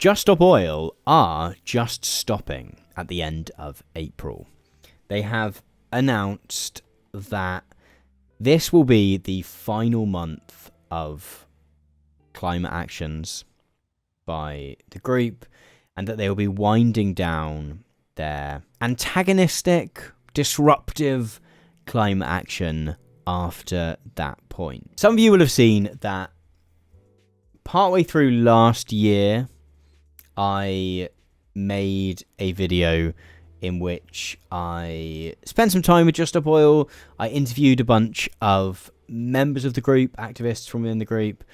Just Stop Oil are just stopping at the end of April. They have announced that this will be the final month of climate actions by the group, and that they will be winding down their antagonistic, disruptive climate action after that point. Some of you will have seen that partway through last year, I made a video in which I spent some time with Just Stop Oil. I interviewed a bunch of members of the group, activists from within the group.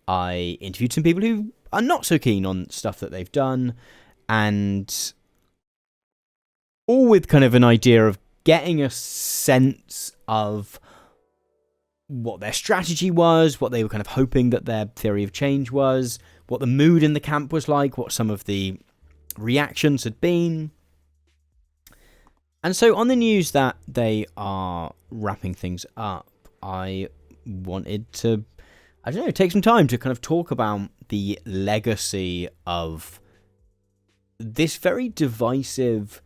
I interviewed some people who are not so keen on stuff that they've done, and all with kind of an idea of getting a sense of what their strategy was, what they were kind of hoping that their theory of change was, what the mood in the camp was like, what some of the reactions had been. And so on the news that they are wrapping things up, I wanted to, take some time to kind of talk about the legacy of this very divisive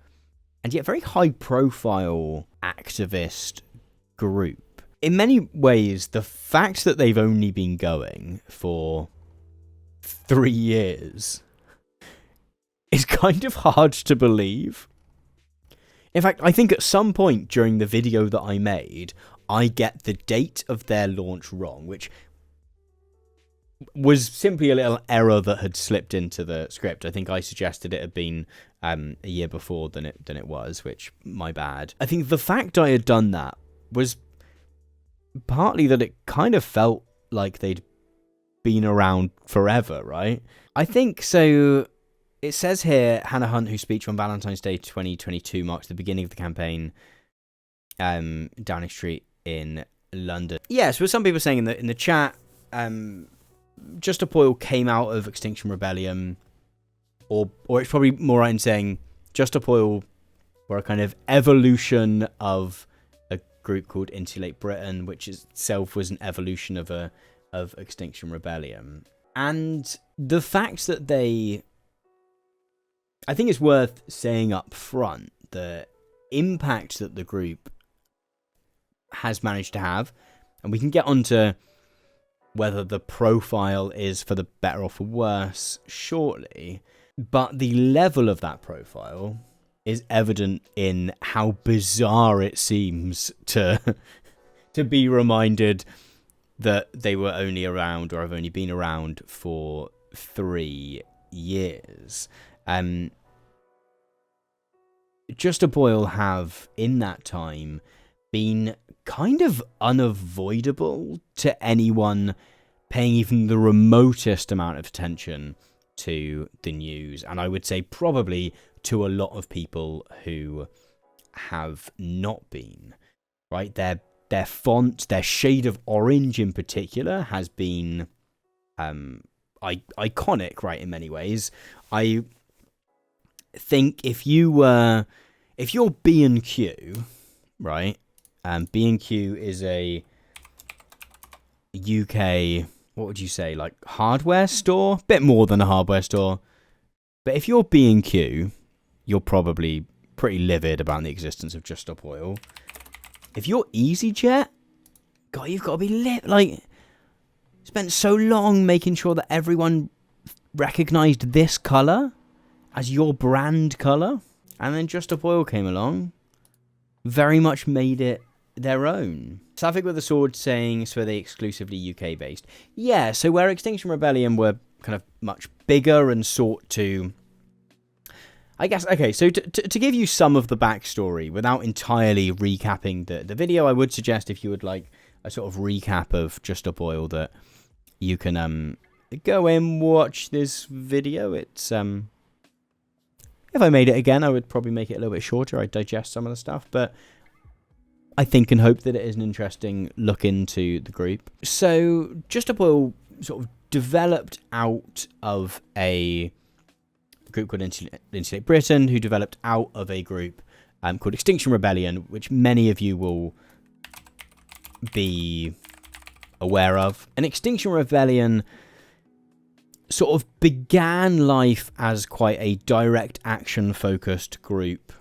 and yet very high-profile activist group. In many ways, the fact that they've only been going for 3 years is kind of hard to believe. In fact, I think at some point during the video that I made, I get the date of their launch wrong, which was simply a little error that had slipped into the script. I think I suggested it had been a year before than it was, which, my bad. I think the fact I had done that was partly that it kind of felt like they'd been around forever, right? I think so. It says here, Hannah Hunt, whose speech on Valentine's Day 2022 marks the beginning of the campaign, Downing Street in London. Yeah, so some people saying in the chat, Just Stop Oil came out of Extinction Rebellion, or it's probably more right in saying Just Stop Oil were a kind of evolution of a group called Insulate Britain, which itself was an evolution of Extinction Rebellion. And the fact that I think it's worth saying up front the impact that the group has managed to have, and we can get onto whether the profile is for the better or for worse shortly, but the level of that profile is evident in how bizarre it seems to be reminded that they were only around, or have only been around, for 3 years. Just Stop Oil have, in that time, been kind of unavoidable to anyone paying even the remotest amount of attention to the news, and I would say probably to a lot of people who have not been, right? Their font, their shade of orange in particular, has been iconic, right, in many ways. I think if you're B&Q, right? B&Q is a UK, what would you say, like hardware store? Bit more than a hardware store. But if you're B&Q, you're probably pretty livid about the existence of Just Stop Oil. If you're EasyJet, God, you've got to be spent so long making sure that everyone recognized this color as your brand color, and then Just Stop Oil came along, very much made it their own. Sapphic with a Sword saying, so are they exclusively UK based? Yeah, so where Extinction Rebellion were kind of much bigger and sought to, I guess, okay, so to give you some of the backstory without entirely recapping the video, I would suggest, if you would like a sort of recap of Just Stop Oil, that you can go and watch this video. It's if I made it again, I would probably make it a little bit shorter. I'd digest some of the stuff, but I think and hope that it is an interesting look into the group. So Just Stop Oil sort of developed out of a group called Insulate Britain, who developed out of a group called Extinction Rebellion, which many of you will be aware of. And Extinction Rebellion sort of began life as quite a direct action focused group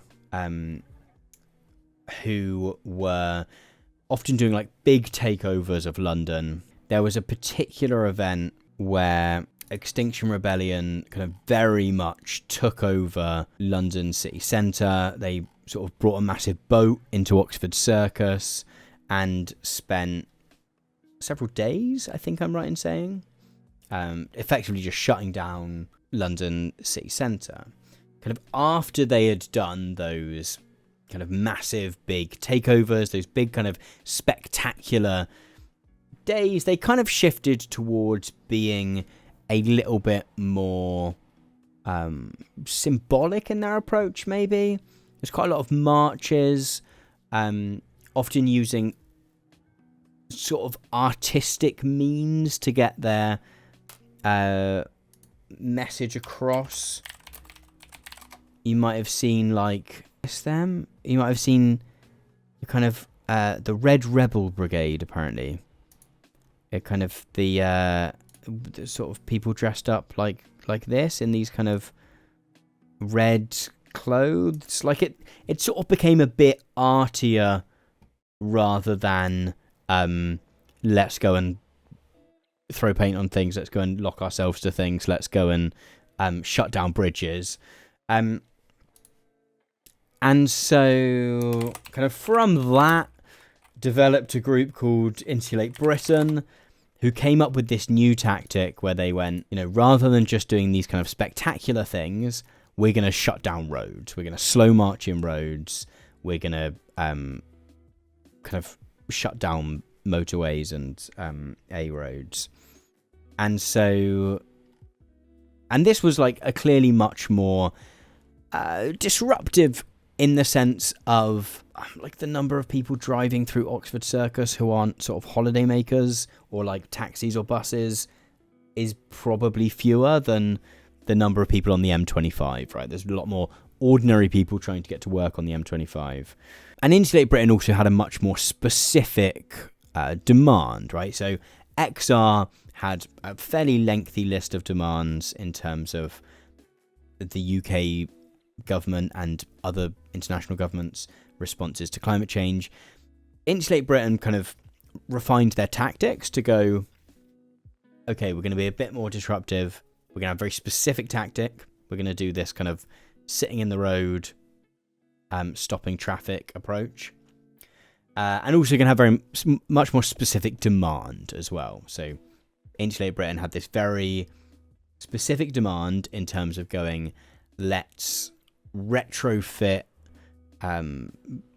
who were often doing like big takeovers of London. There was a particular event where Extinction Rebellion kind of very much took over London city centre. They sort of brought a massive boat into Oxford Circus and spent several days, I think I'm right in saying, effectively just shutting down London city centre. Kind of after they had done those kind of massive big takeovers, those big kind of spectacular days, they kind of shifted towards being a little bit more symbolic in their approach, maybe. There's quite a lot of marches, often using sort of artistic means to get their message across. You might have seen like them. You might have seen the kind of the Red Rebel Brigade, apparently. It kind of the sort of people dressed up like this in these kind of red clothes. Like it sort of became a bit artier rather than let's go and throw paint on things, let's go and lock ourselves to things, let's go and shut down bridges. And so kind of from that developed a group called Insulate Britain, who came up with this new tactic where they went, rather than just doing these kind of spectacular things, we're going to shut down roads. We're going to slow march in roads. We're going to kind of shut down motorways and A roads. And so, and this was like a clearly much more disruptive in the sense of like the number of people driving through Oxford Circus who aren't sort of holiday makers or like taxis or buses is probably fewer than the number of people on the M25, right? There's a lot more ordinary people trying to get to work on the M25. And Insulate Britain also had a much more specific demand, right? So XR had a fairly lengthy list of demands in terms of the UK government and other international governments' responses to climate change. Insulate Britain kind of refined their tactics to go, okay, we're going to be a bit more disruptive. We're going to have a very specific tactic. We're going to do this kind of sitting in the road, stopping traffic approach. And also going to have very much more specific demand as well. So Insulate Britain had this very specific demand in terms of going, let's retrofit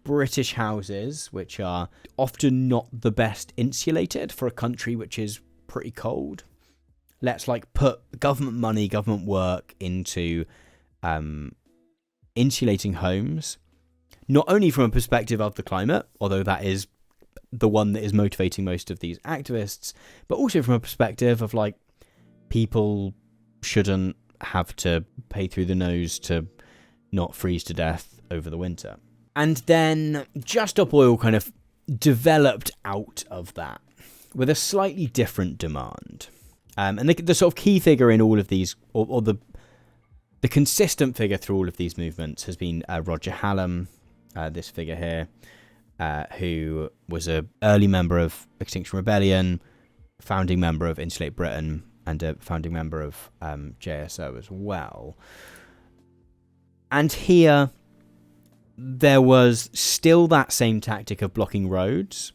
British houses, which are often not the best insulated for a country which is pretty cold. Let's like put government money, government work into insulating homes, not only from a perspective of the climate, although that is the one that is motivating most of these activists, but also from a perspective of like people shouldn't have to pay through the nose to not freeze to death over the winter. And then Just Stop Oil kind of developed out of that with a slightly different demand. And the sort of key figure in all of these, or the consistent figure through all of these movements has been Roger Hallam, this figure here, who was an early member of Extinction Rebellion, founding member of Insulate Britain, and a founding member of JSO as well. And here, there was still that same tactic of blocking roads,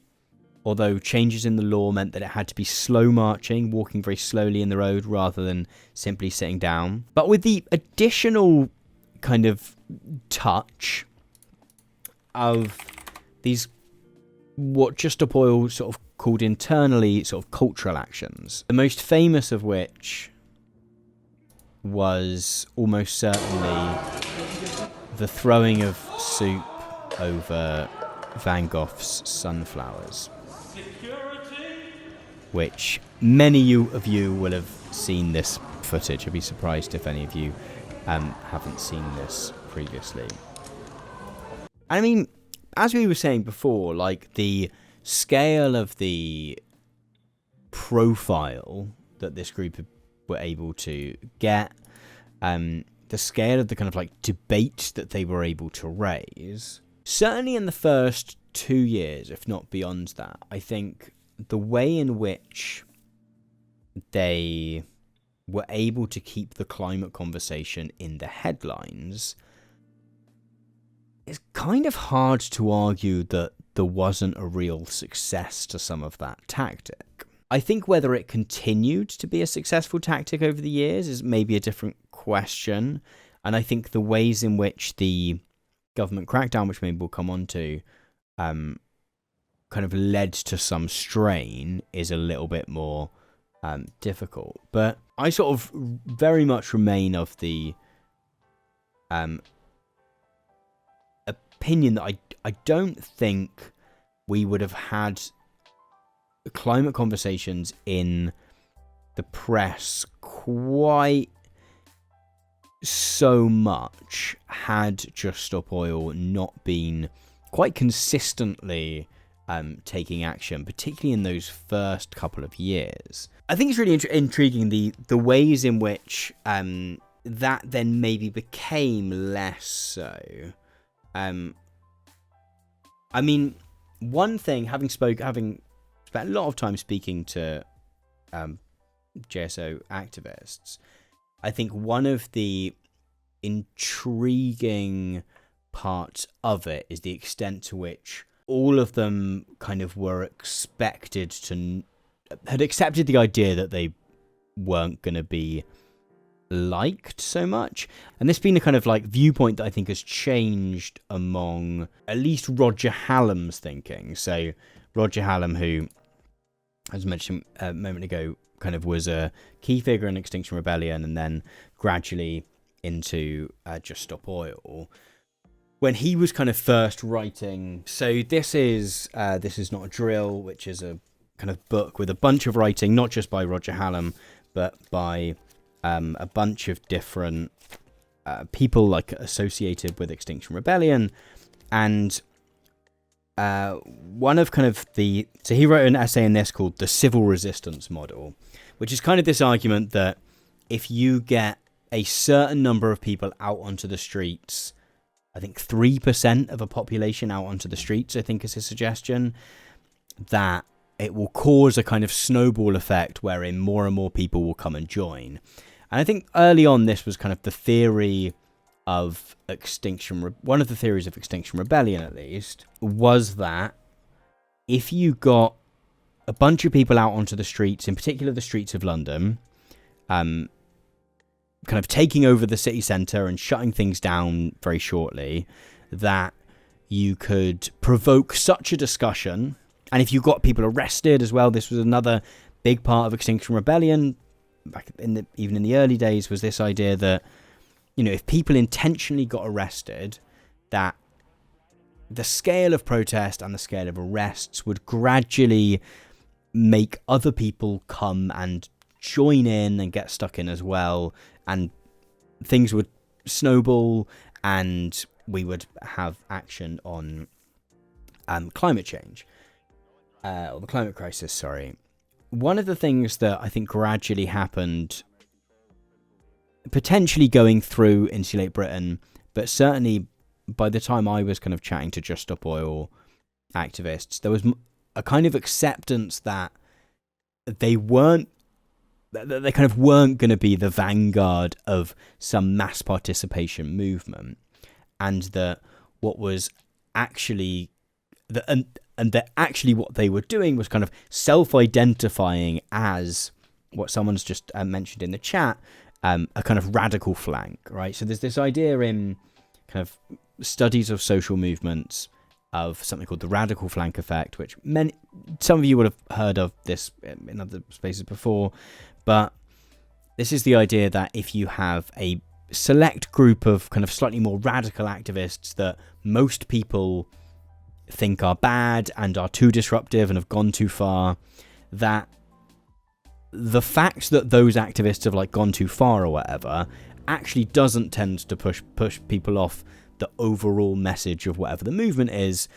although changes in the law meant that it had to be slow marching, walking very slowly in the road rather than simply sitting down. But with the additional kind of touch of these, what Just Stop Oil sort of called internally sort of cultural actions, the most famous of which was almost certainly the throwing of soup over Van Gogh's Sunflowers, which many of you will have seen this footage. I'd be surprised if any of you haven't seen this previously. I mean, as we were saying before, like the scale of the profile that this group were able to get, the scale of the kind of like debate that they were able to raise, certainly in the first 2 years, if not beyond that, I think the way in which they were able to keep the climate conversation in the headlines, it's kind of hard to argue that there wasn't a real success to some of that tactic. I think whether it continued to be a successful tactic over the years is maybe a different question. And I think the ways in which the government crackdown, which maybe we'll come on to, kind of led to some strain is a little bit more difficult. But I sort of very much remain of the opinion that I don't think we would have had climate conversations in the press quite so much had Just Stop Oil not been quite consistently taking action, particularly in those first couple of years. I think it's really intriguing the ways in which that then maybe became less so. I mean, one thing, having spent a lot of time speaking to JSO activists, I think one of the intriguing parts of it is the extent to which all of them kind of had accepted the idea that they weren't going to be liked so much. And this being a kind of like viewpoint that I think has changed among at least Roger Hallam's thinking. So Roger Hallam, who, as I mentioned a moment ago, kind of was a key figure in Extinction Rebellion and then gradually into Just Stop Oil. When he was kind of first writing, so this is Not a Drill, which is a kind of book with a bunch of writing, not just by Roger Hallam, but by a bunch of different people like associated with Extinction Rebellion. And one of kind of so he wrote an essay in this called The Civil Resistance Model, which is kind of this argument that if you get a certain number of people out onto the streets, I think 3% of a population out onto the streets, I think is his suggestion, that it will cause a kind of snowball effect wherein more and more people will come and join. And I think early on this was kind of the theory of one of the theories of Extinction Rebellion at least, was that if you got a bunch of people out onto the streets, in particular the streets of London, kind of taking over the city centre and shutting things down very shortly, that you could provoke such a discussion. And if you got people arrested as well, this was another big part of Extinction Rebellion, back even in the early days, was this idea that, you know, if people intentionally got arrested, that the scale of protest and the scale of arrests would gradually make other people come and join in and get stuck in as well, and things would snowball and we would have action on climate change, or the climate crisis, sorry. One of the things that I think gradually happened, potentially going through into late Britain, but certainly by the time I was kind of chatting to Just Stop Oil activists, there was a kind of acceptance that they kind of weren't going to be the vanguard of some mass participation movement, and that what was actually that actually what they were doing was kind of self-identifying as what someone's just mentioned in the chat, a kind of radical flank, right? So there's this idea in kind of studies of social movements of something called the radical flank effect, which some of you would have heard of this in other spaces before, but this is the idea that if you have a select group of kind of slightly more radical activists that most people think are bad and are too disruptive and have gone too far, that the fact that those activists have like gone too far or whatever actually doesn't tend to push people off the overall message of whatever the movement is.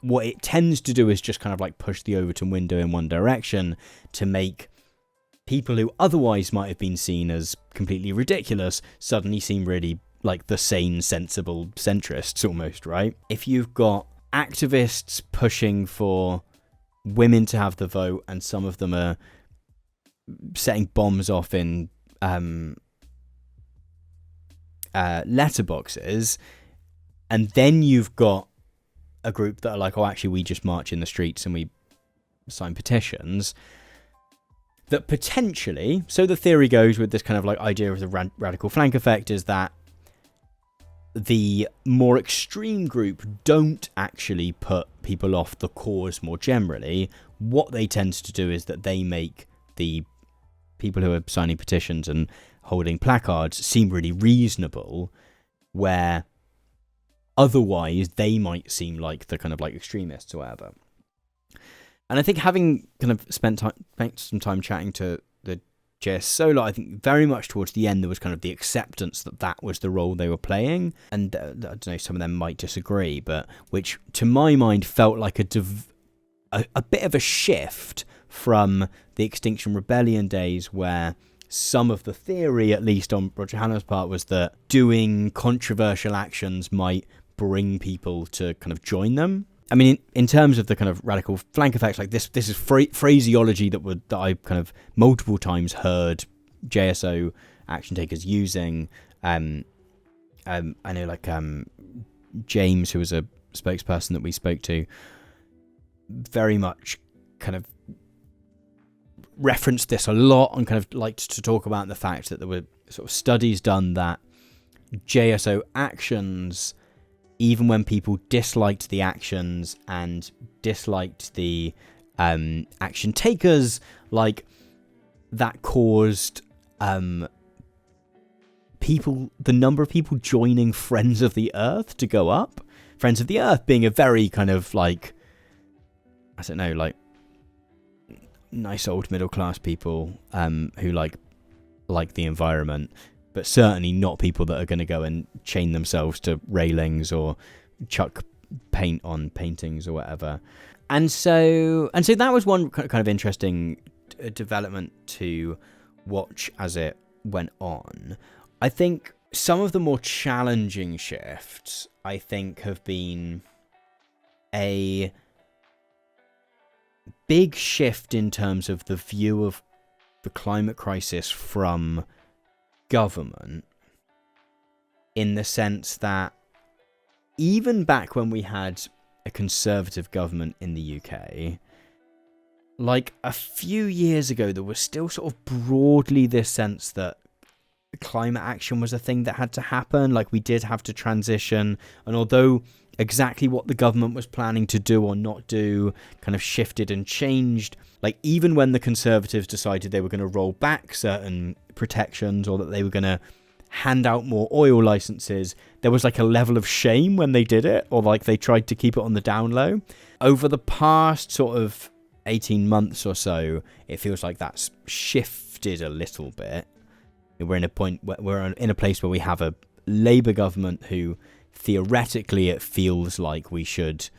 What it tends to do is just kind of like push the Overton window in one direction to make people who otherwise might have been seen as completely ridiculous suddenly seem really like the sane, sensible centrists almost, right? If you've got activists pushing for women to have the vote and some of them are setting bombs off in letterboxes, and then you've got a group that are like, oh, actually, we just march in the streets and we sign petitions, that potentially, so the theory goes with this kind of like idea of the radical flank effect, is that the more extreme group don't actually put people off the cause more generally. What they tend to do is that they make the people who are signing petitions and holding placards seem really reasonable, where otherwise they might seem like the kind of like extremists or whatever. And I think having kind of spent some time chatting to the JSO lot, I think very much towards the end there was kind of the acceptance that that was the role they were playing. And I don't know, some of them might disagree, but which to my mind felt like a bit of a shift from the Extinction Rebellion days, where some of the theory, at least on Roger Hanna's part, was that doing controversial actions might bring people to kind of join them. I mean, in terms of the kind of radical flank effects, like this is phraseology that I kind of multiple times heard JSO action takers using. I know, like James, who was a spokesperson that we spoke to, very much kind of referenced this a lot and kind of liked to talk about the fact that there were sort of studies done that JSO actions, even when people disliked the actions and disliked the action takers, like that caused the number of people joining Friends of the Earth to go up. Friends of the Earth being a very kind of like, I don't know, like nice old middle class people who like the environment, but certainly not people that are going to go and chain themselves to railings or chuck paint on paintings or whatever. And so that was one kind of interesting development to watch as it went on. I think some of the more challenging shifts, I think, have been a big shift in terms of the view of the climate crisis from government, in the sense that even back when we had a conservative government in the UK, like a few years ago, there was still sort of broadly this sense that climate action was a thing that had to happen. Like, we did have to transition, and although exactly what the government was planning to do or not do kind of shifted and changed, like even when the Conservatives decided they were going to roll back certain protections or that they were going to hand out more oil licenses, there was like a level of shame when they did it, or like they tried to keep it on the down low. Over the past sort of 18 months or so, it feels like that's shifted a little bit. We're in a place where we have a Labour government who theoretically it feels like we should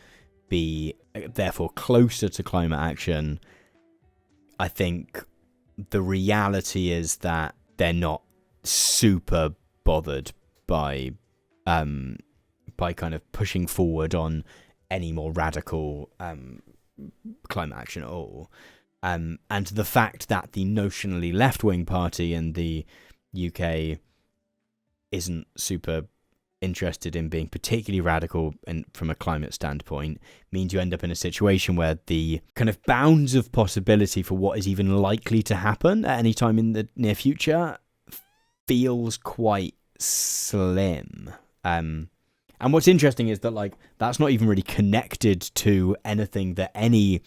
be therefore closer to climate action. I think the reality is that they're not super bothered by kind of pushing forward on any more radical climate action at all. And the fact that the notionally left-wing party in the UK isn't super interested in being particularly radical and from a climate standpoint means you end up in a situation where the kind of bounds of possibility for what is even likely to happen at any time in the near future feels quite slim. And what's interesting is that like that's not even really connected to anything that any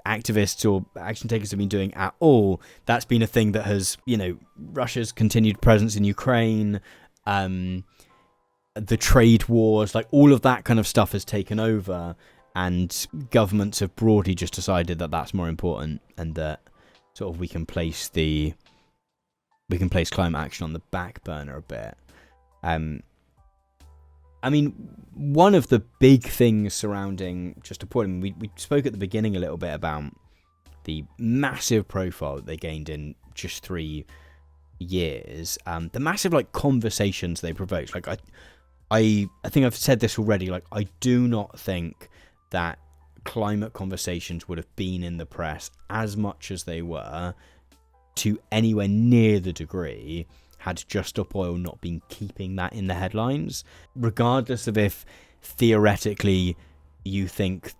activists or action takers have been doing at all. That's been a thing that has, Russia's continued presence in Ukraine, the trade wars, like all of that kind of stuff has taken over, and governments have broadly just decided that that's more important, and that sort of we can place climate action on the back burner a bit. I mean, one of the big things surrounding, just to point, we spoke at the beginning a little bit about the massive profile that they gained in just 3 years, the massive like conversations they provoked. Like I think I've said this already. Like, I do not think that climate conversations would have been in the press as much as they were, to anywhere near the degree, had Just Stop Oil not been keeping that in the headlines. Regardless of if theoretically you think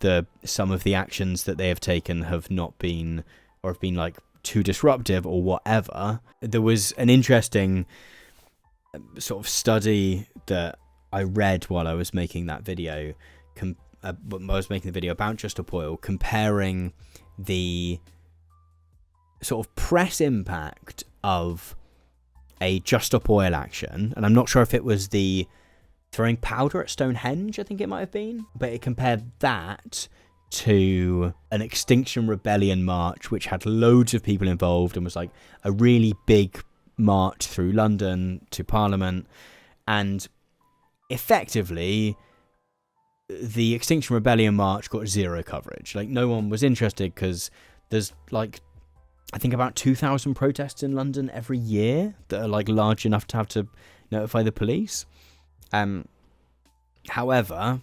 some of the actions that they have taken have not been, or have been like too disruptive or whatever, there was an interesting sort of study that I read while I was making that video, I was making the video about Just Stop Oil, comparing the sort of press impact of a Just Stop Oil action, and I'm not sure if it was the throwing powder at Stonehenge, I think it might have been, but it compared that to an Extinction Rebellion march, which had loads of people involved and was like a really big march through London to Parliament. And effectively, the Extinction Rebellion march got zero coverage. Like, no one was interested because there's like, I think about 2,000 protests in London every year that are like large enough to have to notify the police. However,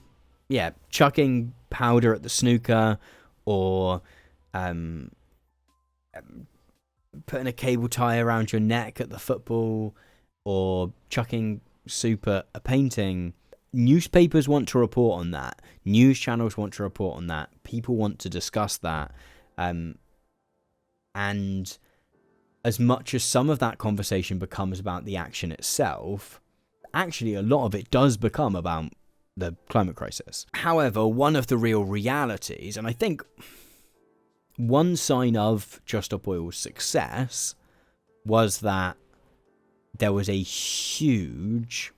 yeah, chucking powder at the snooker, or putting a cable tie around your neck at the football, or chucking soup at a painting, newspapers want to report on that. News channels want to report on that. People want to discuss that. And as much as some of that conversation becomes about the action itself, actually a lot of it does become about the climate crisis. However, one of the real realities, and I think one sign of Just Stop Oil's success, was that there was a huge,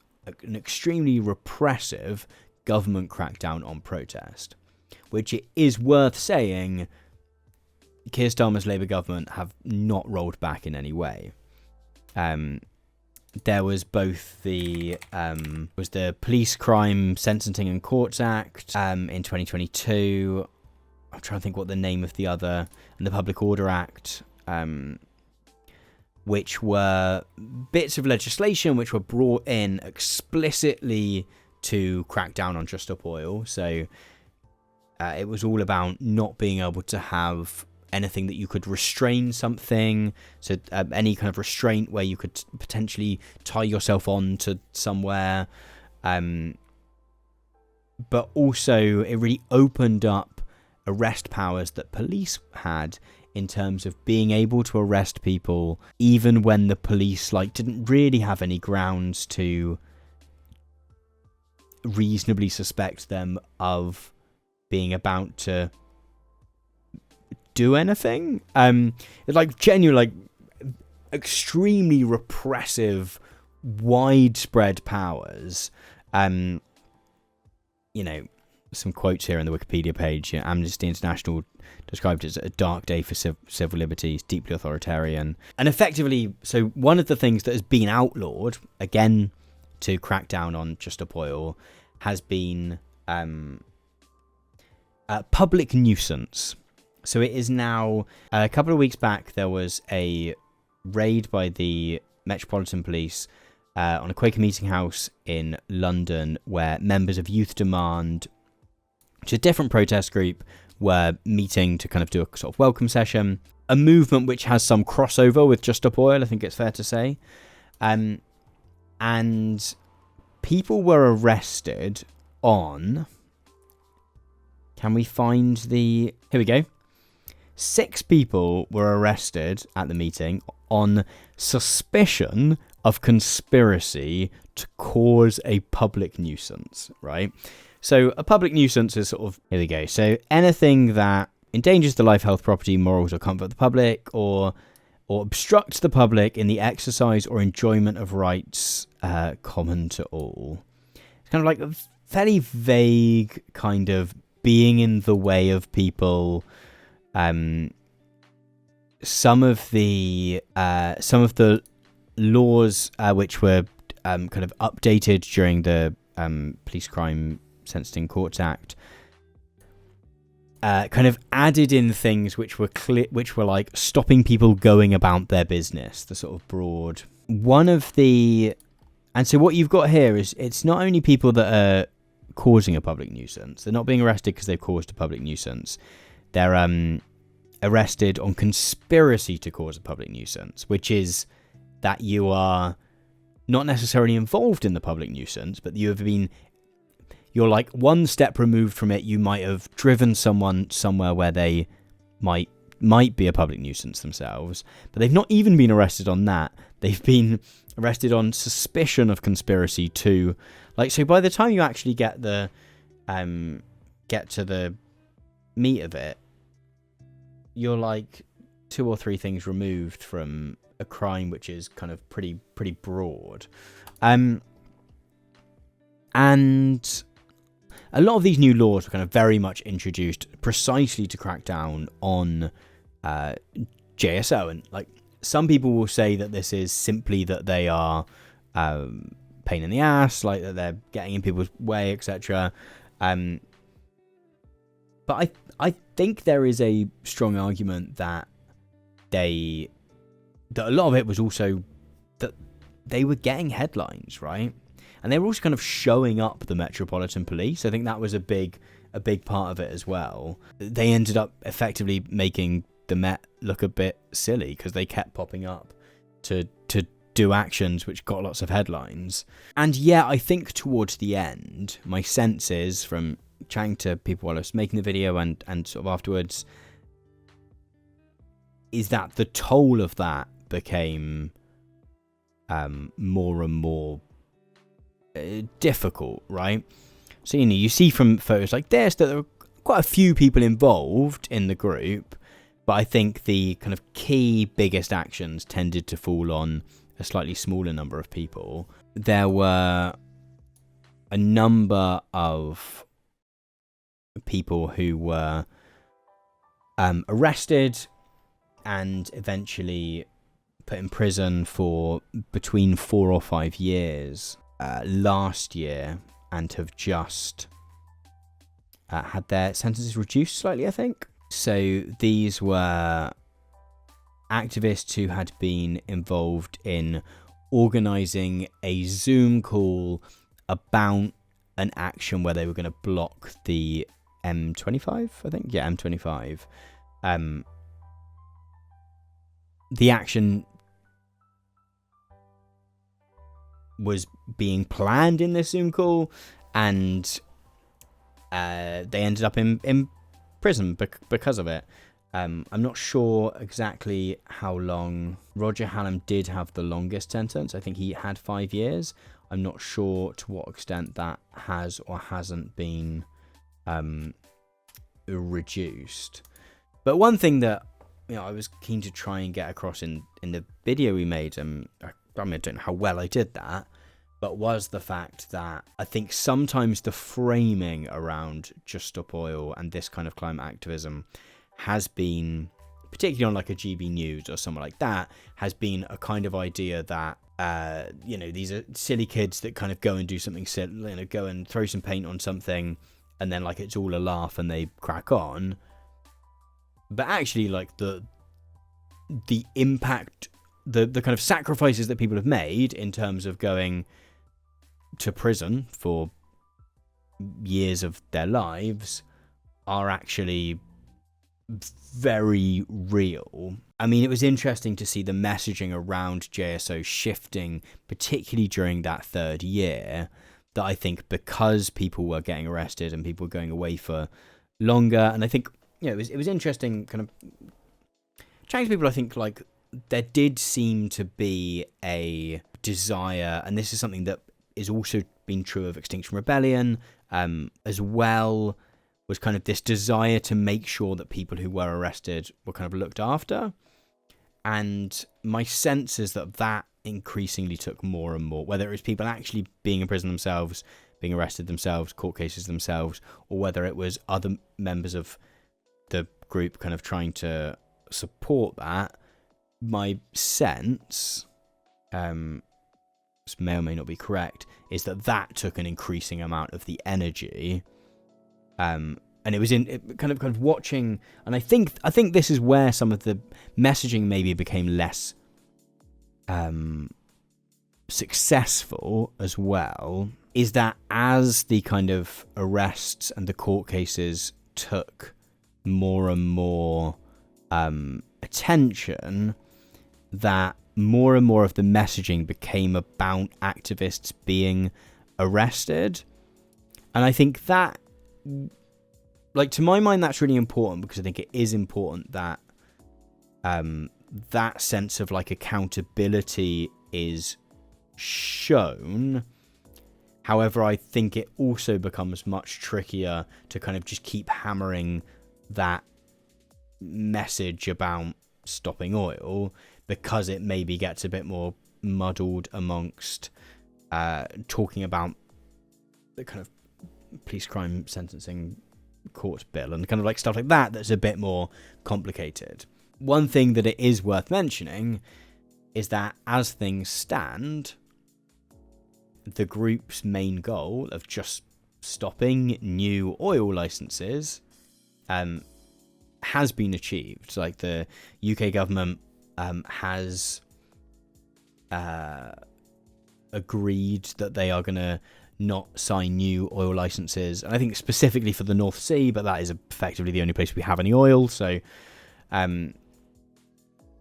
an extremely repressive government crackdown on protest, which it is worth saying Keir Starmer's Labour government have not rolled back in any way. There was both the Police Crime Sentencing and Courts Act in 2022. I'm trying to think what the name of the other, and the Public Order Act, which were bits of legislation which were brought in explicitly to crack down on Just Stop Oil. So it was all about not being able to have anything that you could restrain something, so any kind of restraint where you could potentially tie yourself on to somewhere, but also it really opened up arrest powers that police had, in terms of being able to arrest people even when the police didn't really have any grounds to reasonably suspect them of being about to do anything. Genuine, extremely repressive, widespread powers. Some quotes here on the Wikipedia page. Amnesty International described it as a dark day for civil liberties, deeply authoritarian. And effectively, so one of the things that has been outlawed, again, to crack down on Just Stop Oil, has been public nuisance. So it is now, a couple of weeks back, there was a raid by the Metropolitan Police on a Quaker meeting house in London, where members of Youth Demand, which is a different protest group, were meeting to kind of do a sort of welcome session. A movement which has some crossover with Just Stop Oil, I think it's fair to say. And people were arrested on... Can we find the... Here we go. 6 people were arrested at the meeting on suspicion of conspiracy to cause a public nuisance, right? So a public nuisance is sort of, here we go. So anything that endangers the life, health, property, morals, or comfort of the public, or obstructs the public in the exercise or enjoyment of rights common to all. It's kind of like a fairly vague kind of being in the way of people. Some of the laws which were kind of updated during the Police Crime Sentencing Courts Act kind of added in things which were which were like stopping people going about their business. The sort of broad one of the, and so what you've got here is it's not only people that are causing a public nuisance. They're not being arrested because they've caused a public nuisance. They're arrested on conspiracy to cause a public nuisance, which is that you are not necessarily involved in the public nuisance, but you're like one step removed from it. You might have driven someone somewhere where they might be a public nuisance themselves, but they've not even been arrested on that. They've been arrested on suspicion of conspiracy to, like, so by the time you actually get to the meat of it, you're like 2 or 3 things removed from a crime which is kind of pretty broad. And a lot of these new laws were kind of very much introduced precisely to crack down on JSO. And like some people will say that this is simply that they are pain in the ass, like that they're getting in people's way, etc. But I think there is a strong argument that a lot of it was also that they were getting headlines, right? And they were also kind of showing up the Metropolitan Police. I think that was a big part of it as well. They ended up effectively making the Met look a bit silly because they kept popping up to do actions which got lots of headlines. And yeah, I think towards the end, my sense is from chatting to people while I was making the video and sort of afterwards, is that the toll of that became more and more difficult, right? So, you see from photos like this that there were quite a few people involved in the group, but I think the kind of key biggest actions tended to fall on a slightly smaller number of people. There were a number of people who were arrested and eventually put in prison for between 4 or 5 years last year, and have just had their sentences reduced slightly, I think. So these were activists who had been involved in organising a Zoom call about an action where they were going to block the M25, I think. Yeah, M25. The action was being planned in this Zoom call, and they ended up in prison because of it. I'm not sure exactly how long. Roger Hallam did have the longest sentence. I think he had 5 years. I'm not sure to what extent that has or hasn't been reduced. But one thing that I was keen to try and get across in the video we made, I don't know how well I did that, but was the fact that I think sometimes the framing around Just Stop Oil and this kind of climate activism has been, particularly on like a GB News or somewhere like that, has been a kind of idea that these are silly kids that kind of go and do something silly, go and throw some paint on something, and then like it's all a laugh and they crack on. But actually, like the impact, the kind of sacrifices that people have made in terms of going to prison for years of their lives are actually very real. I mean, it was interesting to see the messaging around JSO shifting, particularly during that 3rd year, that I think because people were getting arrested and people were going away for longer, and I think it was interesting kind of chatting to people. I think like there did seem to be a desire, and this is something that is also been true of Extinction Rebellion as well, was kind of this desire to make sure that people who were arrested were kind of looked after. And my sense is that increasingly took more and more, whether it was people actually being in prison themselves, being arrested themselves, court cases themselves, or whether it was other members of the group kind of trying to support that. My sense, this may or may not be correct, is that took an increasing amount of the energy. And and it was kind of watching, and I think this is where some of the messaging maybe became less successful as well, is that as the kind of arrests and the court cases took more and more attention, that more and more of the messaging became about activists being arrested. And I think that, like, to my mind, that's really important, because I think it is important that that sense of like accountability is shown. However, I think it also becomes much trickier to kind of just keep hammering that message about stopping oil, because it maybe gets a bit more muddled amongst talking about the kind of police crime sentencing court bill and kind of like stuff like that that's a bit more complicated. One thing that it is worth mentioning is that as things stand, the group's main goal of just stopping new oil licenses has been achieved. Like, the UK government has agreed that they are going to not sign new oil licenses, and I think specifically for the North Sea, but that is effectively the only place we have any oil. So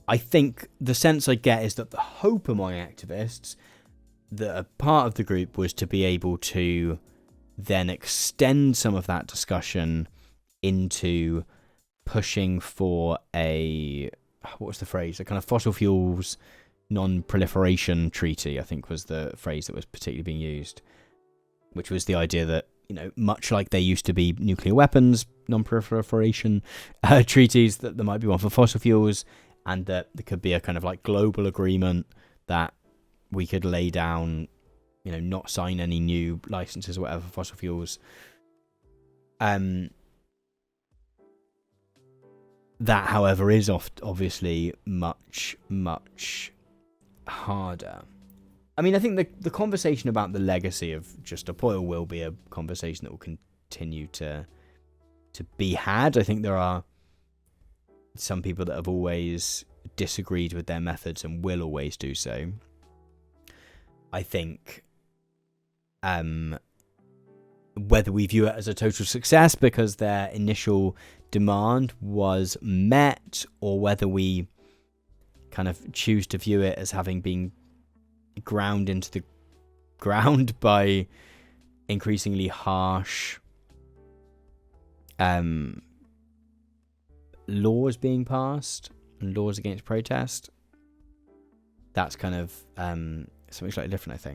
I think the sense I get is that the hope among activists that are part of the group was to be able to then extend some of that discussion into pushing for a, what was the phrase, a kind of fossil fuels non-proliferation treaty, I think was the phrase that was particularly being used, which was the idea that, you know, much like there used to be nuclear weapons non-proliferation treaties, that there might be one for fossil fuels, and that there could be a kind of like global agreement that we could lay down, you know, not sign any new licenses or whatever for fossil fuels. That, however, is obviously much, much harder. I mean, I think the conversation about the legacy of Just Stop Oil will be a conversation that will continue to be had. I think there are some people that have always disagreed with their methods and will always do so. I think whether we view it as a total success because their initial demand was met, or whether we kind of choose to view it as having been ground into the ground by increasingly harsh laws being passed and laws against protest, that's kind of something slightly different, I think.